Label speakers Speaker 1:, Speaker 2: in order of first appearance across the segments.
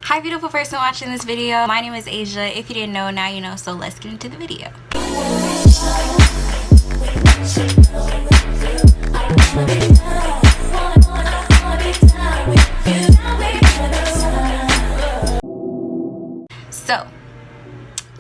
Speaker 1: Hi beautiful person watching this video. My name is Asia. If you didn't know, now you know, so let's get into the video. So,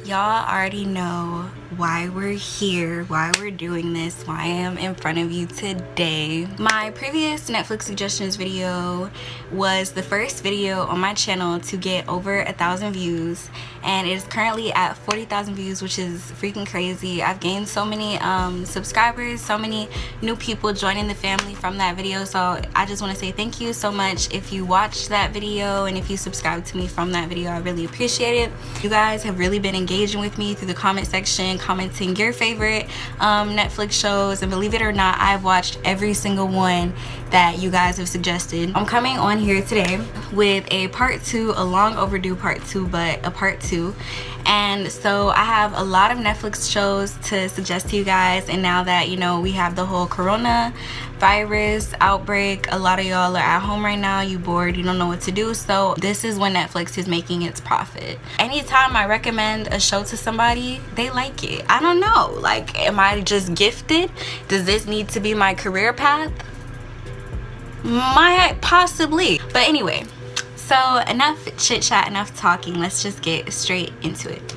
Speaker 1: y'all already know why we're here, why we're doing this, why I am in front of you today. My previous Netflix suggestions video was the first video on my channel to get over 1,000 views, and it is currently at 40,000 views, which is freaking crazy. I've gained so many subscribers, so many new people joining the family from that video, so I just want to say thank you so much if you watched that video and if you subscribed to me from that video. I really appreciate it. You guys have really been engaging with me through the comment section, commenting your favorite Netflix shows, and believe it or not, I've watched every single one that you guys have suggested. I'm coming on here today with a part 2, a long overdue part 2, but a part 2. And so I have a lot of Netflix shows to suggest to you guys, and now that you know we have the whole coronavirus outbreak, a lot of y'all are at home right now, you bored, you don't know what to do, so this is when Netflix is making its profit. Anytime I recommend a show to somebody, they like it. I don't know, like, am I just gifted? Does this need to be my career path? Might possibly. But anyway, so enough chit chat, enough talking, let's just get straight into it.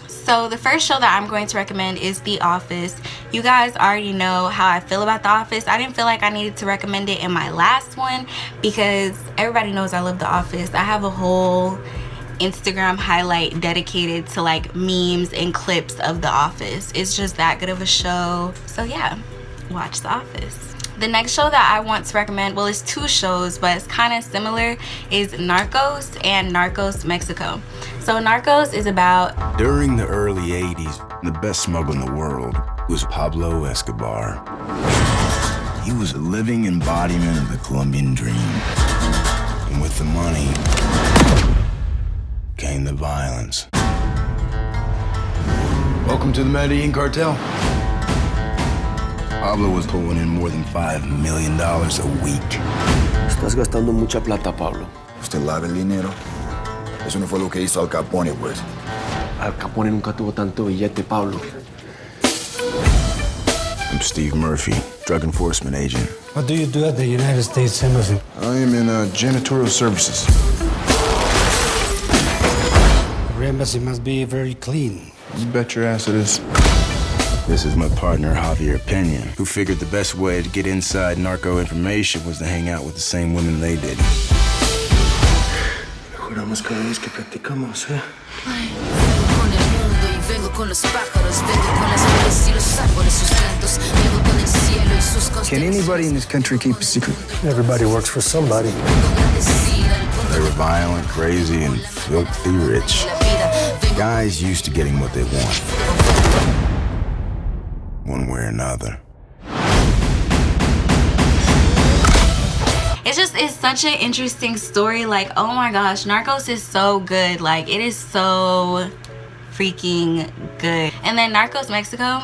Speaker 1: So the first show that I'm going to recommend is The Office. You guys already know how I feel about The Office. I didn't feel like I needed to recommend it in my last one because everybody knows I love The Office. I have a whole Instagram highlight dedicated to like memes and clips of The Office. It's just that good of a show. So yeah, watch The Office. The next show that I want to recommend, well, it's 2 shows, but it's kind of similar, is Narcos and Narcos Mexico. So Narcos is about...
Speaker 2: During the early 80s, the best smuggler in the world was Pablo Escobar. He was a living embodiment of the Colombian dream. And with the money came the violence. Welcome to the Medellin cartel. Pablo was pulling in more than $5 million a week.
Speaker 3: Estás gastando mucha plata, Pablo.
Speaker 4: Usted lava el dinero. Eso no fue lo que hizo Al Capone, pues.
Speaker 3: Al Capone nunca tuvo tanto billete, Pablo.
Speaker 2: I'm Steve Murphy, drug enforcement agent.
Speaker 5: What do you do at the United States Embassy?
Speaker 2: I am in janitorial services.
Speaker 5: Your embassy must be very clean.
Speaker 2: You bet your ass it is. This is my partner, Javier Pena, who figured the best way to get inside narco information was to hang out with the same women they did.
Speaker 3: Juramos cada vez que practicamos, ¿eh?
Speaker 4: Can anybody in this country keep a secret?
Speaker 5: Everybody works for somebody.
Speaker 2: They were violent, crazy, and filthy rich. Guys used to getting what they want, one way or another.
Speaker 1: It's such an interesting story. Like, oh my gosh, Narcos is so good. Like, it is so freaking good. And then Narcos Mexico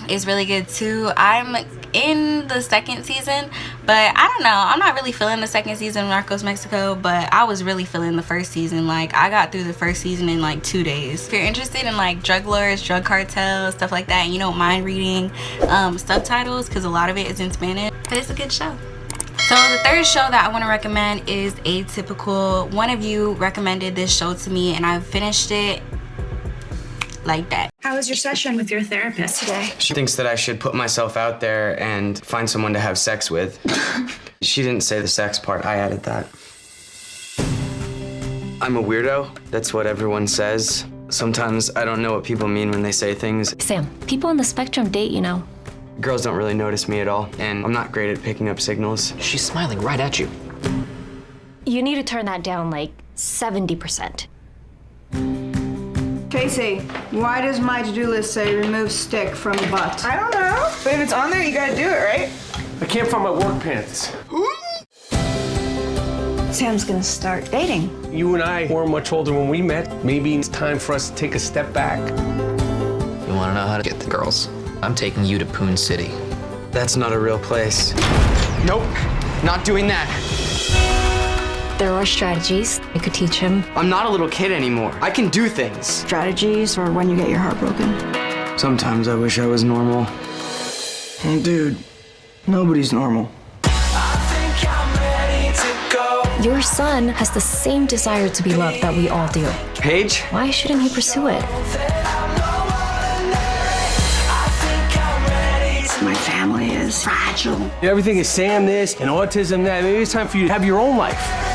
Speaker 1: is really good too. I'm in the 2nd season, but I don't know, I'm not really feeling the 2nd season of Narcos Mexico, but I was really feeling the 1st season. Like, I got through the 1st season in like 2 days. If you're interested in like drug lords, drug cartels, stuff like that, and you don't mind reading subtitles, because a lot of it is in Spanish, it's a good show. So the 3rd show that I want to recommend is Atypical. One of you recommended this show to me, and I finished it like that.
Speaker 6: How was your session with your therapist today?
Speaker 7: She thinks that I should put myself out there and find someone to have sex with. She didn't say the sex part, I added that. I'm a weirdo, that's what everyone says. Sometimes I don't know what people mean when they say things.
Speaker 8: Sam, people on the spectrum date, you know.
Speaker 7: Girls don't really notice me at all, and I'm not great at picking up signals.
Speaker 3: She's smiling right at you.
Speaker 8: You need to turn that down like 70%.
Speaker 9: Casey, why does my to-do list say remove stick from butt?
Speaker 10: I don't know, but if it's on there, you gotta do it, right?
Speaker 5: I can't find my work pants.
Speaker 9: Sam's gonna start dating.
Speaker 5: You and I weren't much older when we met. Maybe it's time for us to take a step back.
Speaker 3: You wanna know how to get the girls? I'm taking you to Poon City.
Speaker 7: That's not a real place. Nope, not doing that.
Speaker 8: There are strategies you could teach him.
Speaker 7: I'm not a little kid anymore. I can do things.
Speaker 9: Strategies for when you get your heart broken.
Speaker 7: Sometimes I wish I was normal.
Speaker 4: Dude, nobody's normal.
Speaker 8: Your son has the same desire to be loved that we all do.
Speaker 7: Paige?
Speaker 8: Why shouldn't he pursue it?
Speaker 9: My family is fragile.
Speaker 5: Everything is Sam this and autism that. Maybe it's time for you to have your own life.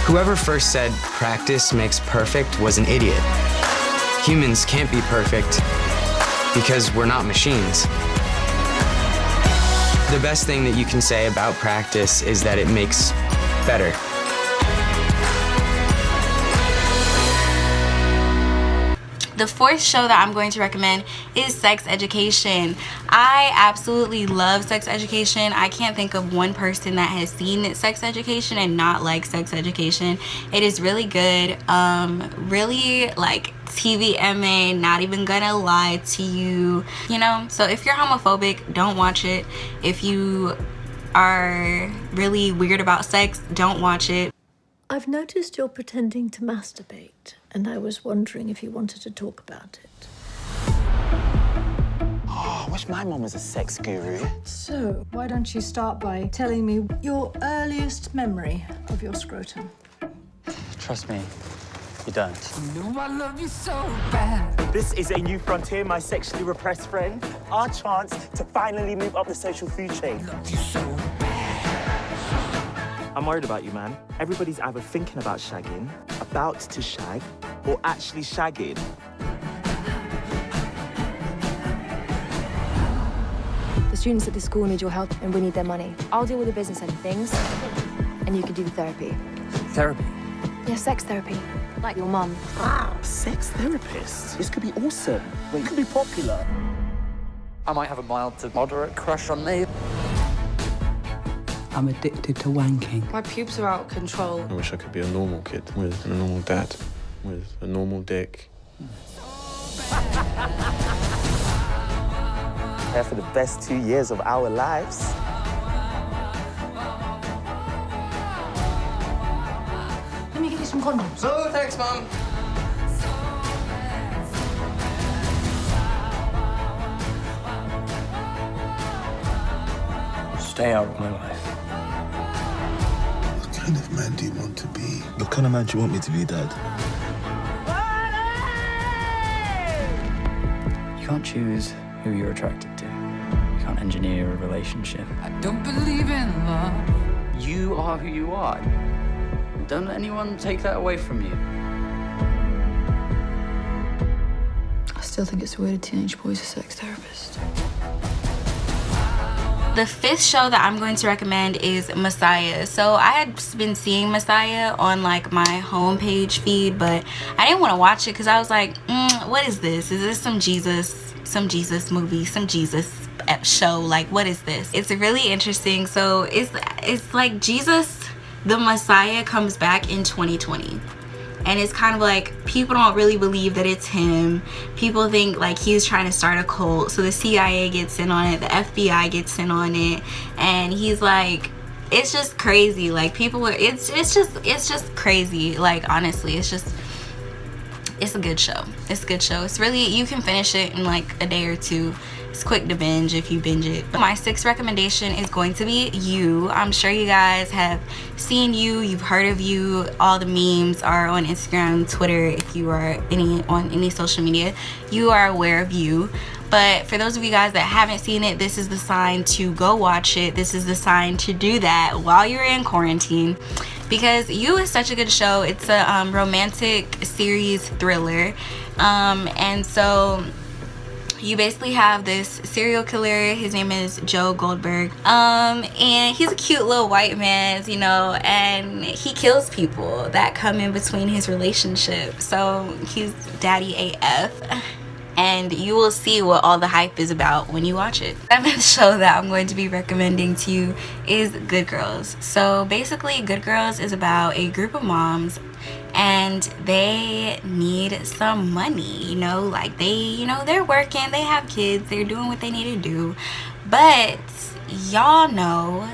Speaker 7: Whoever first said practice makes perfect was an idiot. Humans can't be perfect because we're not machines. The best thing that you can say about practice is that it makes better.
Speaker 1: The fourth show that I'm going to recommend is Sex Education. I absolutely love Sex Education. I can't think of one person that has seen Sex Education and not like Sex Education. It is really good. Really like TVMA, not even gonna lie to you, you know? So if you're homophobic, don't watch it. If you are really weird about sex, don't watch it.
Speaker 11: I've noticed you're pretending to masturbate, and I was wondering if you wanted to talk about it.
Speaker 12: Oh, I wish my mum was a sex guru.
Speaker 11: So, why don't you start by telling me your earliest memory of your scrotum?
Speaker 12: Trust me, you don't.
Speaker 13: You know I love you so bad.
Speaker 12: This is a new frontier, my sexually repressed friend. Our chance to finally move up the social food chain.
Speaker 13: Love you so bad.
Speaker 12: I'm worried about you, man. Everybody's either thinking about shagging, about to shag, or actually shagging.
Speaker 14: The students at this school need your help and we need their money. I'll deal with the business end of things, and you can do the therapy.
Speaker 12: Therapy?
Speaker 14: Yeah, sex therapy. Like your mum.
Speaker 12: Ah, sex therapist? This could be awesome. It could be popular.
Speaker 15: I might have a mild to moderate crush on me.
Speaker 16: I'm addicted to wanking.
Speaker 17: My pubes are out of control.
Speaker 18: I wish I could be a normal kid with a normal dad, with a normal dick.
Speaker 12: Here for the best 2 years of our lives.
Speaker 11: Let me get you some condoms.
Speaker 3: Oh, thanks, Mom.
Speaker 15: Stay out of my life.
Speaker 2: What kind of man do you want to be? What kind of man do you want me to be, Dad?
Speaker 15: You can't choose who you're attracted to. You can't engineer a relationship.
Speaker 13: I don't believe in love.
Speaker 15: You are who you are. Don't let anyone take that away from you.
Speaker 11: I still think it's weird a teenage boy's a sex therapist.
Speaker 1: The fifth show that I'm going to recommend is Messiah. So I had been seeing Messiah on like my homepage feed, but I didn't want to watch it because I was like, what is this? Is this some Jesus movie, some Jesus show? Like, what is this? It's really interesting. So it's like Jesus, the Messiah, comes back in 2020. And it's kind of like people don't really believe that it's him. People think like he's trying to start a cult. So the CIA gets in on it, the FBI gets in on it, and he's like, it's just crazy. Like people are, it's just crazy. Like honestly, it's a good show. It's a good show. It's really, you can finish it in like a day or two. It's quick to binge if you binge it. My sixth recommendation is going to be You. I'm sure you guys have seen You, you've heard of You. All the memes are on Instagram, Twitter. If you are on any social media, you are aware of You. But for those of you guys that haven't seen it, this is the sign to go watch it. This is the sign to do that while you're in quarantine, because You is such a good show. It's a romantic series thriller, and so you basically have this serial killer. His name is Joe Goldberg, and he's a cute little white man, you know, and he kills people that come in between his relationship. So he's daddy AF, and you will see what all the hype is about when you watch it. The seventh show that I'm going to be recommending to you is Good Girls. So basically, Good Girls is about a group of moms, and they need some money, you know, like they're working, they have kids, they're doing what they need to do, but y'all know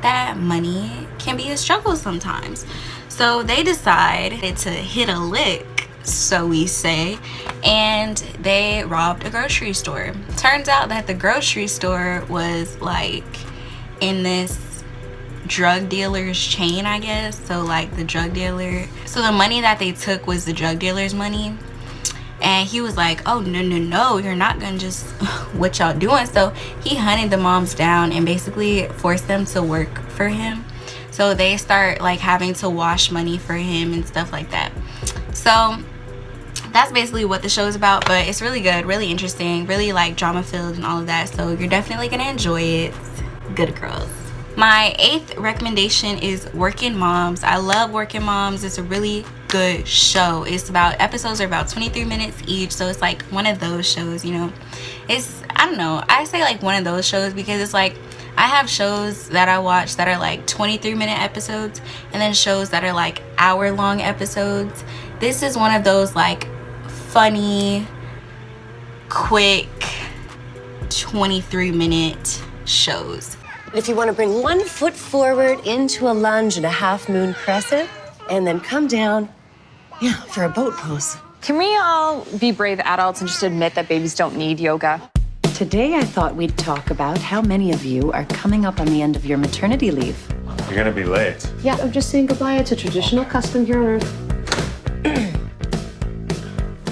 Speaker 1: that money can can be a struggle sometimes. So they decided to hit a lick, so we say, and they robbed a grocery store. Turns out that the grocery store was like in this drug dealer's chain, I guess. So like the drug dealer, so the money that they took was the drug dealer's money. And he was like, oh, no, you're not gonna just, what y'all doing? So he hunted the moms down and basically forced them to work for him. So they start like having to wash money for him and stuff like that. So that's basically what the show is about, but it's really good, really interesting, really like drama filled and all of that. So you're definitely gonna enjoy it. Good girls. My 8th recommendation is Working Moms. I love Working Moms. It's a really good show. Episodes are about 23 minutes each, so it's like one of those shows, you know. I don't know, I say like one of those shows because it's like I have shows that I watch that are like 23-minute episodes, and then shows that are like hour-long episodes. This is one of those like funny, quick 23-minute shows.
Speaker 16: If you want to bring one foot forward into a lunge and a half moon crescent, and then come down, for a boat pose.
Speaker 17: Can we all be brave adults and just admit that babies don't need yoga?
Speaker 19: Today I thought we'd talk about how many of you are coming up on the end of your maternity leave.
Speaker 18: You're gonna be late.
Speaker 16: Yeah, I'm just saying goodbye. It's a traditional custom here on Earth.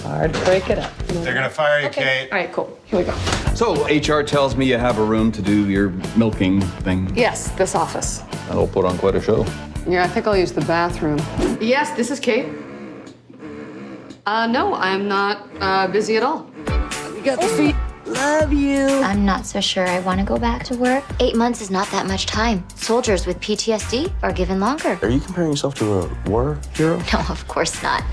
Speaker 19: Hard to break it up.
Speaker 18: They're gonna fire you, Kate.
Speaker 16: All right, cool. Here we go.
Speaker 20: So HR tells me you have a room to do your milking thing.
Speaker 21: Yes, this office.
Speaker 20: That'll put on quite a show.
Speaker 21: Yeah, I think I'll use the bathroom. Yes, this is Kate. No, I'm not busy at all.
Speaker 16: You got the feet. Love you.
Speaker 22: I'm not so sure I want to go back to work. 8 months is not that much time. Soldiers with PTSD are given longer.
Speaker 18: Are you comparing yourself to a war hero?
Speaker 22: No, of course not.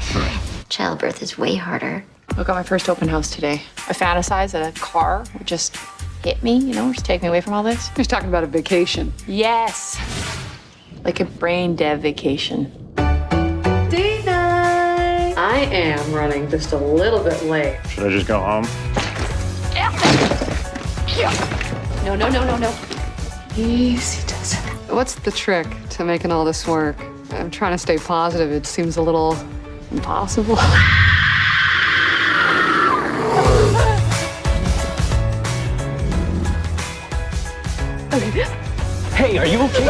Speaker 22: Childbirth is way harder.
Speaker 17: I got my first open house today. I fantasize that a car would just hit me, you know, just take me away from all this.
Speaker 21: He's talking about a vacation.
Speaker 17: Yes. Like a brain dead vacation.
Speaker 21: Date night. I am running just a little bit late.
Speaker 18: Should I just go home?
Speaker 21: No. Easy does it. What's the trick to making all this work? I'm trying to stay positive. It seems a little impossible.
Speaker 5: Hey, are you okay?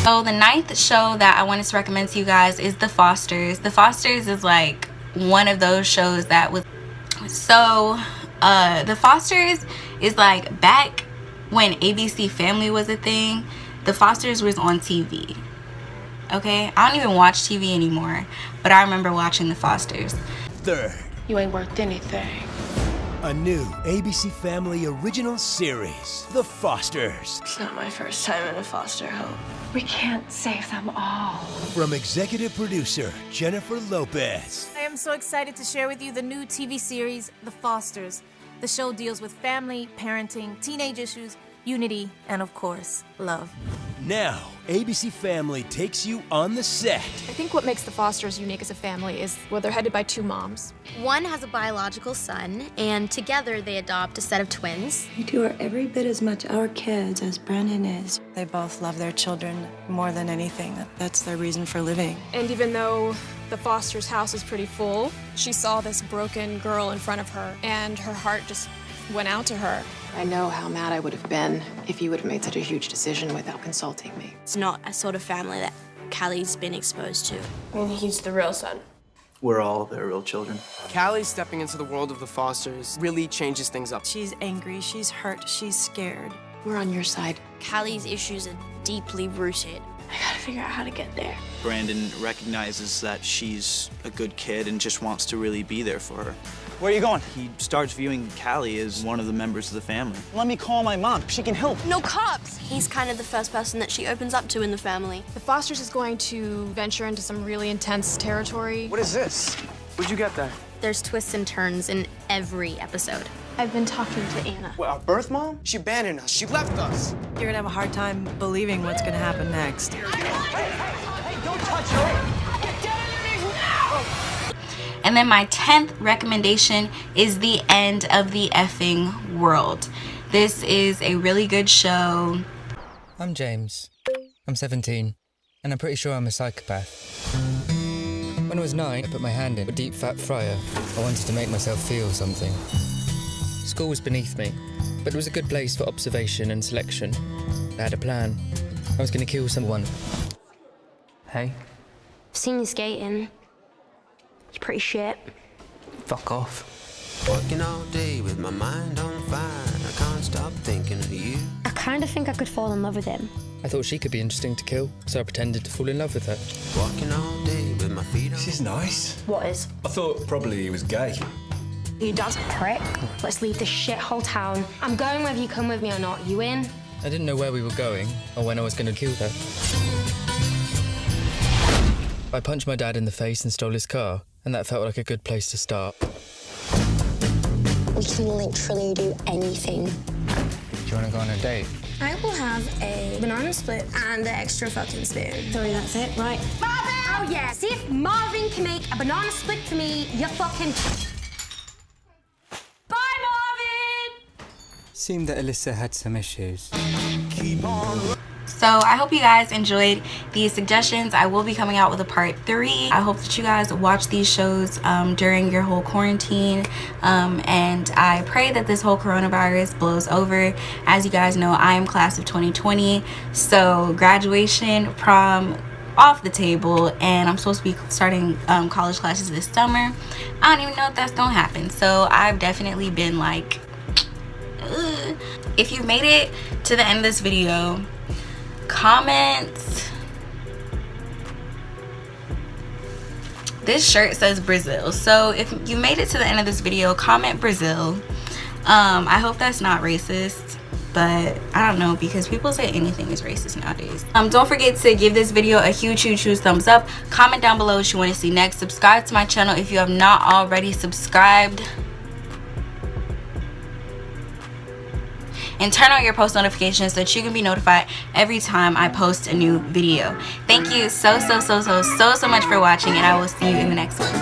Speaker 1: So the 9th show that I wanted to recommend to you guys is The Fosters. The Fosters is like one of those shows that was The Fosters is like back when ABC Family was a thing. The Fosters was on TV. Okay, I don't even watch TV anymore, but I remember watching The Fosters.
Speaker 23: 3rd,
Speaker 17: You ain't worth anything.
Speaker 23: a new ABC Family original series, The Fosters.
Speaker 17: It's not my first time in a foster home. We can't save them all.
Speaker 23: From executive producer Jennifer Lopez.
Speaker 24: I am so excited to share with you the new TV series, The Fosters. The show deals with family, parenting, teenage issues, unity, and of course, love.
Speaker 23: Now, ABC Family takes you on the set.
Speaker 25: I think what makes the Fosters unique as a family is, well, they're headed by 2 moms.
Speaker 26: One has a biological son, and together they adopt a set of twins.
Speaker 27: You two are every bit as much our kids as Brennan is.
Speaker 28: They both love their children more than anything. That's their reason for living.
Speaker 25: And even though the Fosters' house is pretty full, she saw this broken girl in front of her, and her heart just went out to her.
Speaker 17: I know how mad I would have been if you would have made such a huge decision without consulting me.
Speaker 26: It's not a sort of family that Callie's been exposed to.
Speaker 25: And he's the real son.
Speaker 29: We're all their real children.
Speaker 30: Callie stepping into the world of the Fosters really changes things up.
Speaker 27: She's angry, she's hurt, she's scared.
Speaker 17: We're on your side.
Speaker 26: Callie's issues are deeply rooted.
Speaker 27: I gotta figure out how to get there.
Speaker 29: Brandon recognizes that she's a good kid and just wants to really be there for her.
Speaker 31: Where are you going?
Speaker 29: He starts viewing Callie as one of the members of the family.
Speaker 31: Let me call my mom. She can help.
Speaker 26: No cops! He's kind of the first person that she opens up to in the family.
Speaker 25: The Fosters is going to venture into some really intense territory.
Speaker 31: What is this? Where'd you get that?
Speaker 26: There's twists and turns in every episode.
Speaker 25: I've been talking to Anna.
Speaker 31: What, our birth mom? She abandoned us. She left us.
Speaker 28: You're gonna have a hard time believing what's gonna happen next.
Speaker 31: Hey, don't touch her.
Speaker 1: And then my 10th recommendation is The End of the Effing World. This is a really good show.
Speaker 2: I'm James. I'm 17, and I'm pretty sure I'm a psychopath. When I was 9, I put my hand in a deep fat fryer. I wanted to make myself feel something. School was beneath me, but it was a good place for observation and selection. I had a plan. I was going to kill someone.
Speaker 3: Hey.
Speaker 4: I've seen you skating. You're pretty shit.
Speaker 3: Fuck off.
Speaker 6: Working all day with my mind on fire. I can't stop thinking of you.
Speaker 4: I kind of think I could fall in love with him.
Speaker 2: I thought she could be interesting to kill, so I pretended to fall in love with her.
Speaker 6: Walking all day with my feet on.
Speaker 3: This is nice.
Speaker 4: What is?
Speaker 3: I thought probably he was gay.
Speaker 4: You dance prick. Let's leave this shithole town. I'm going whether you come with me or not. You in?
Speaker 2: I didn't know where we were going, or when I was going to kill her. I punched my dad in the face and stole his car, and that felt like a good place to start.
Speaker 4: We can literally do anything.
Speaker 2: Do you want to go on a date?
Speaker 4: I will have a banana split and an extra fucking spoon. Sorry, that's it, right? Marvin! Oh, yeah. See if Marvin can make a banana split for me, you fucking... Bye, Marvin!
Speaker 3: Seemed that Alyssa had some issues.
Speaker 6: Keep on.
Speaker 1: So I hope you guys enjoyed these suggestions. I will be coming out with a part 3. I hope that you guys watch these shows during your whole quarantine, and I pray that this whole coronavirus blows over. As you guys know, I am class of 2020, so graduation, prom, off the table, and I'm supposed to be starting college classes this summer. I don't even know if that's gonna happen, so I've definitely been like, ugh. If you made it to the end of this video, comment. This shirt says Brazil, so if you made it to the end of this video, comment Brazil. I hope that's not racist, but I don't know, because people say anything is racist nowadays. Don't forget to give this video a huge thumbs up. Comment down below what you want to see next. Subscribe to my channel if you have not already subscribed, and turn on your post notifications so that you can be notified every time I post a new video. Thank you so much for watching, and I will see you in the next one.